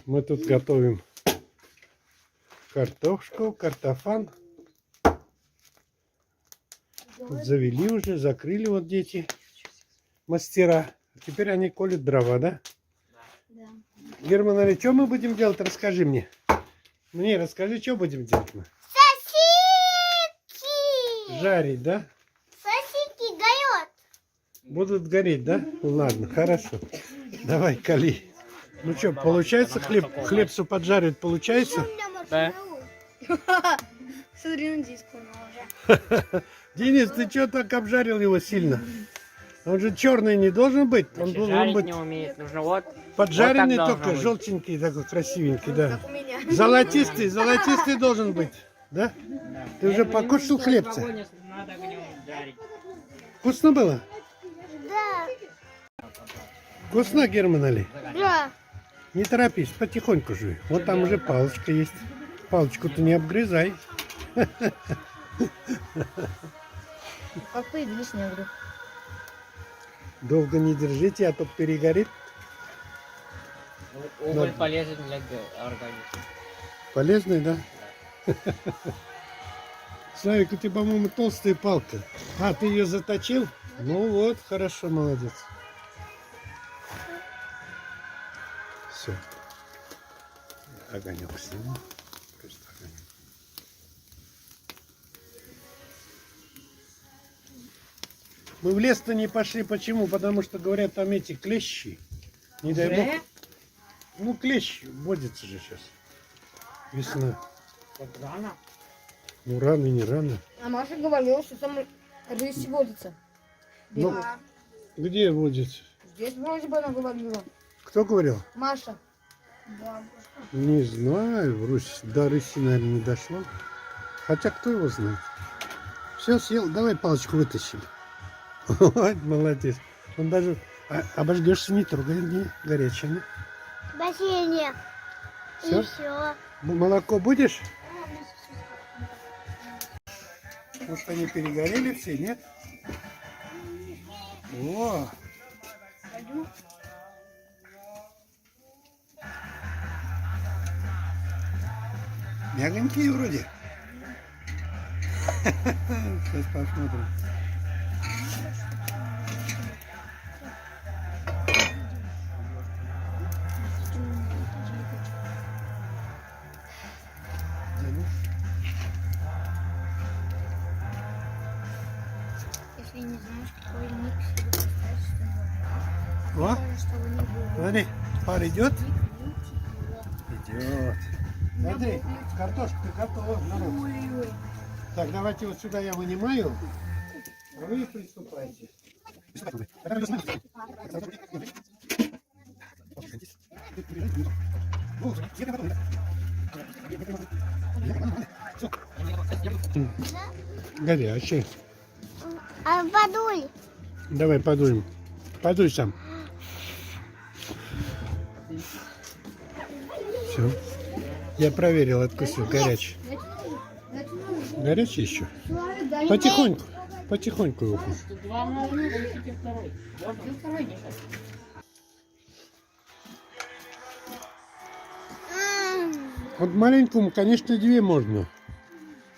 Мы тут готовим картошку, картофан. Тут завели уже, закрыли вот дети, мастера. Теперь они колют дрова, да? Да. Герман, а что мы будем делать? Расскажи мне. Мне расскажи, что будем делать мы? Сосиски! Жарить, да? Сосиски горят. Будут гореть, да? Ладно, хорошо. Давай, кали. Ну что, получается хлебцу поджаривать, получается? Да. Смотри, он здесь уже. Денис, ты что так обжарил его сильно? Он же черный не должен быть. Он должен Жарить быть не умеет, нужно вот. поджаренный, вот так только должно быть. желтенький, такой красивенький, да. Как у меня. Золотистый должен быть, да? Ты уже покушал хлебца? Надо огнем жарить. Вкусно было? Да. Вкусно, Герман Али? Да. Не торопись, потихоньку жуй. Вот там уже палочка есть. Палочку-то не обгрызай. Как появились негры? Долго не держите, а то перегорит. Уголь полезен для организма. Полезный, да? Славик, у тебя, по-моему, толстая палка. А, ты ее заточил? Ну вот, хорошо, молодец. Все. Огонек сниму. Просто огонек. Мы в лес-то не пошли. Почему? Потому что, говорят, там эти клещи. Не дай бог. Ну, клещ водится же сейчас. Весна. Вот рано. Ну, рано и не рано. А Маша говорила, что там рысь водится. Ну, где водится? Здесь вроде бы она говорила. Кто говорил? Маша. Не знаю, Русь, до рыси, наверное, не дошло. Хотя кто его знает. Все, съел, давай палочку вытащим. Вот, молодец. Он даже обожгешься, не трогай, не горячее. Не? Бассейне. Всё? И все. Молоко будешь? Может, они перегорели все, нет? О! Мягонькие вроде. Сейчас посмотрим. Если не знаешь, какой ник себе поставить, О, чтобы не было. смотри, пар идет? Идет. Смотри, картошка готова, народ. Так, давайте вот сюда я вынимаю, а вы приступайте. Горячий. А подуй. Давай подуем. Подуй сам. Все. Я проверил, откусил. Горячий. Горячий еще? Потихоньку. Потихоньку его кушай. Два можно, получите второй. Можно второй держать. Вот маленькому, конечно, две можно.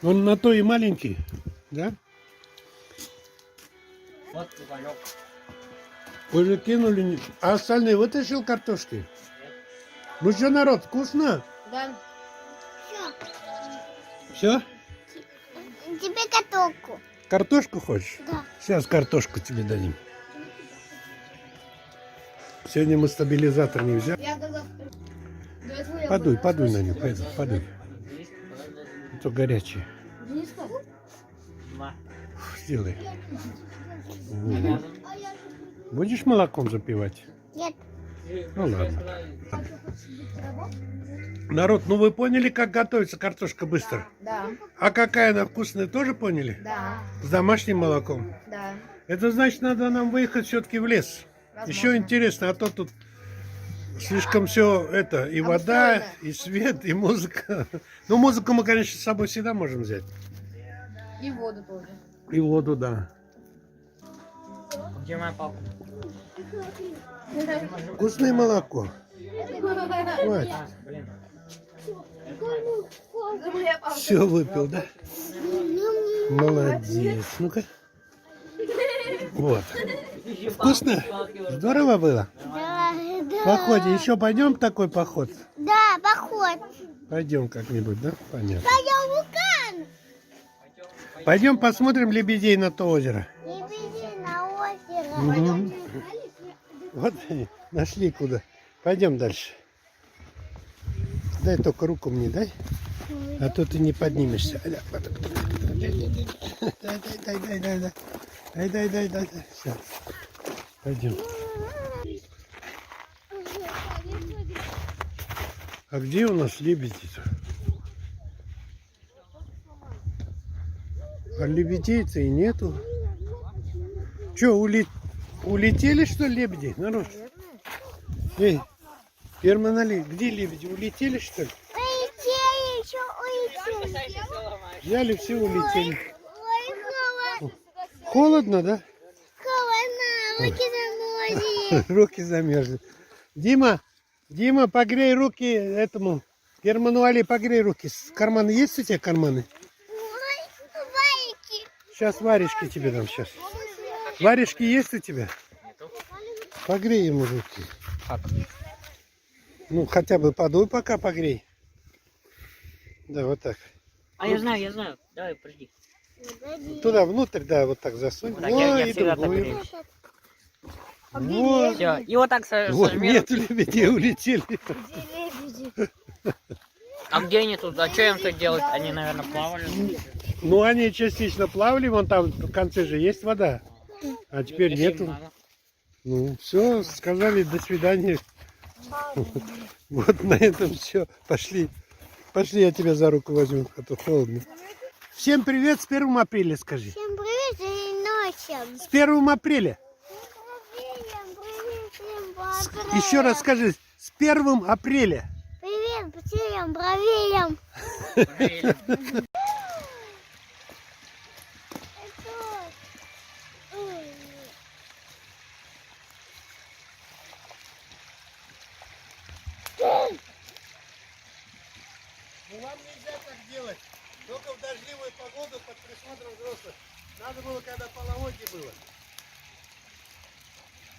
Он на то и маленький. Да? Вот уголек. Уже кинули. А остальные вытащил картошки? Ну что, народ, вкусно? Да. Все? Тебе каток. Картошку хочешь? Да. Сейчас картошку тебе дадим. Сегодня мы стабилизатор не взяли. Я когда... До этого я Подуй, была. подуй на него, подуй. Это горячий. Дениска? Два. Сделай. Вот. Будешь молоком запивать? Нет. Ну ладно. Народ, ну вы поняли, как готовится картошка быстро? Да. А какая она вкусная, тоже поняли? Да. С домашним молоком. Да. Это значит, надо нам выехать все-таки в лес. Возможно. Еще интересно, а то тут слишком все это, и вода, Обустроено. и свет, и музыка. Ну, музыку мы, конечно, с собой всегда можем взять. И воду тоже. И воду, да. Где моя палка? Вкусное молоко. Хватит. А, блин. Все выпил, да? Молодец. Ну-ка. Вот. Вкусно? Здорово было? Да, В походе. Еще пойдем в такой поход? Да, поход. Пойдем как-нибудь, да? Понятно. Пойдем вулкан. Пойдем посмотрим лебедей на то озеро. Лебеди на озеро. Мгм. Вот нашли куда. Пойдем дальше. Дай только руку мне, дай. А то ты не поднимешься. Дай. Все. Пойдем. А где у нас лебеди-то? А лебедей-то и нету. Че, улетели, что ли, лебеди? Народ? Эй, Герман, где лебеди? Улетели, что ли? Улетели, еще улетели. Взяли, все улетели. Ой, холодно. Холодно, да? Холодно, руки заморозили. Руки замерзли. Дима, погрей руки этому. Герману Али, погрей руки. Карманы есть у тебя карманы? Ой, варики. Сейчас варежки тебе дам, сейчас. Варежки есть у тебя? Погрей ему руки. Ну, хотя бы подуй пока погрей. Да, вот так. А я знаю. Давай, подожди. Туда внутрь, да, вот так засунь. Так, я Ой, и всегда так другую. греюсь. Вот. Все, и вот так Вот, сожми нет, руки. лебедей улетели. А где они тут? А что им тут делать? Они, наверное, плавали. Ну, они частично плавали, вон там в конце же есть вода. А теперь Если им нету. надо. Ну, все, сказали до свидания. Вот на этом все. Пошли. Пошли, я тебя за руку возьму, а то холодно. Всем привет с 1 апреля, скажи. Всем привет и ночью. С 1 апреля. Еще раз скажи, с 1 апреля. Привет, потерям, проверим. Проверили. Ну, вам нельзя так делать. Только в дождливую погоду под присмотром взрослых. Надо было, когда половодье было.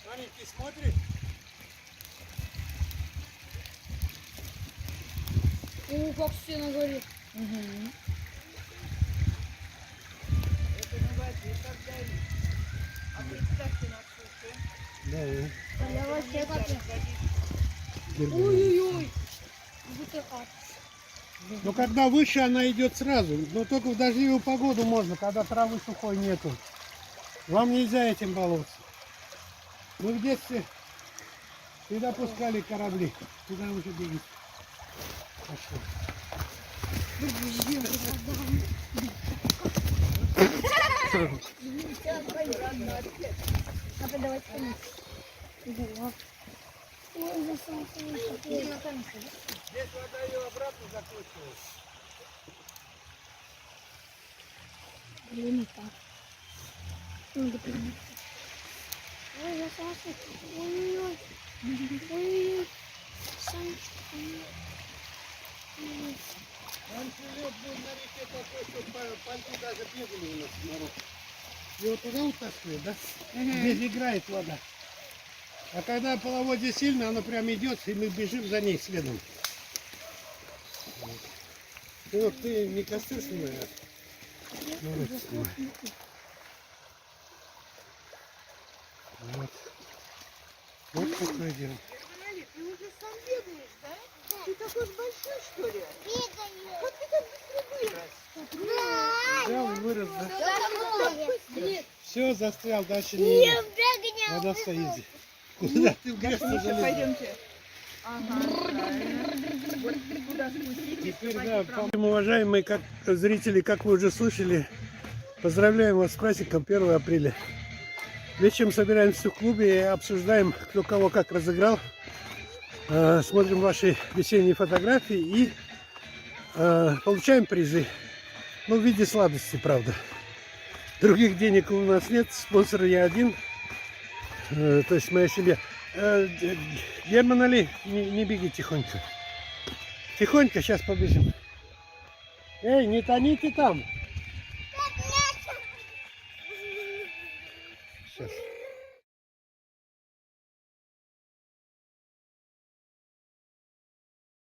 Маленький смотрит. О, как стена горит. Да, Я вообще как Герман. Ой-ой-ой. Будто ад. Ну, когда выше, она идет сразу. Но только в дождливую погоду можно, когда травы сухой нету. Вам нельзя этим бороться. Мы в детстве всегда пускали корабли. Куда вы же бегите? Пошли. Папа, давай помочь. Ой, засунься. Здесь вода ее обратно закручивает. Блин, так. Надо принять. Ой, засунься. Ой-ой-ой. Ой-ой-ой. Санечка. Раньше лед был на реке такой, что пальцы даже бегали у нас народ. Его туда утаскивает, да? Здесь играет вода. А когда половодье сильно, оно прям идет, и мы бежим за ней следом. Вот ты не костер снимай, а? Ну, вот, снимай. Вот. Вот такое дело. Ты уже сам бегаешь, да? Ты такой большой, что ли? Бегаю. Как ты так быстро вырос? Да. Взял и вырос, да? Нет, Все, застрял, дальше не я бегаю. вода стоит. Куда ты в грязь залез? Пойдемте. Ага, правильно. Вот туда спуститесь. Теперь, да, уважаемые зрители, как вы уже слышали, поздравляем вас с праздником 1 апреля. Вечером собираемся в клубе и обсуждаем, кто кого как разыграл. Смотрим ваши весенние фотографии и получаем призы. Ну, в виде сладости, правда. Других денег у нас нет, спонсор я один, то есть моя семья. Герман Али, не беги тихонько. Тихонько, сейчас побежим. Эй, не тоните там. Сейчас.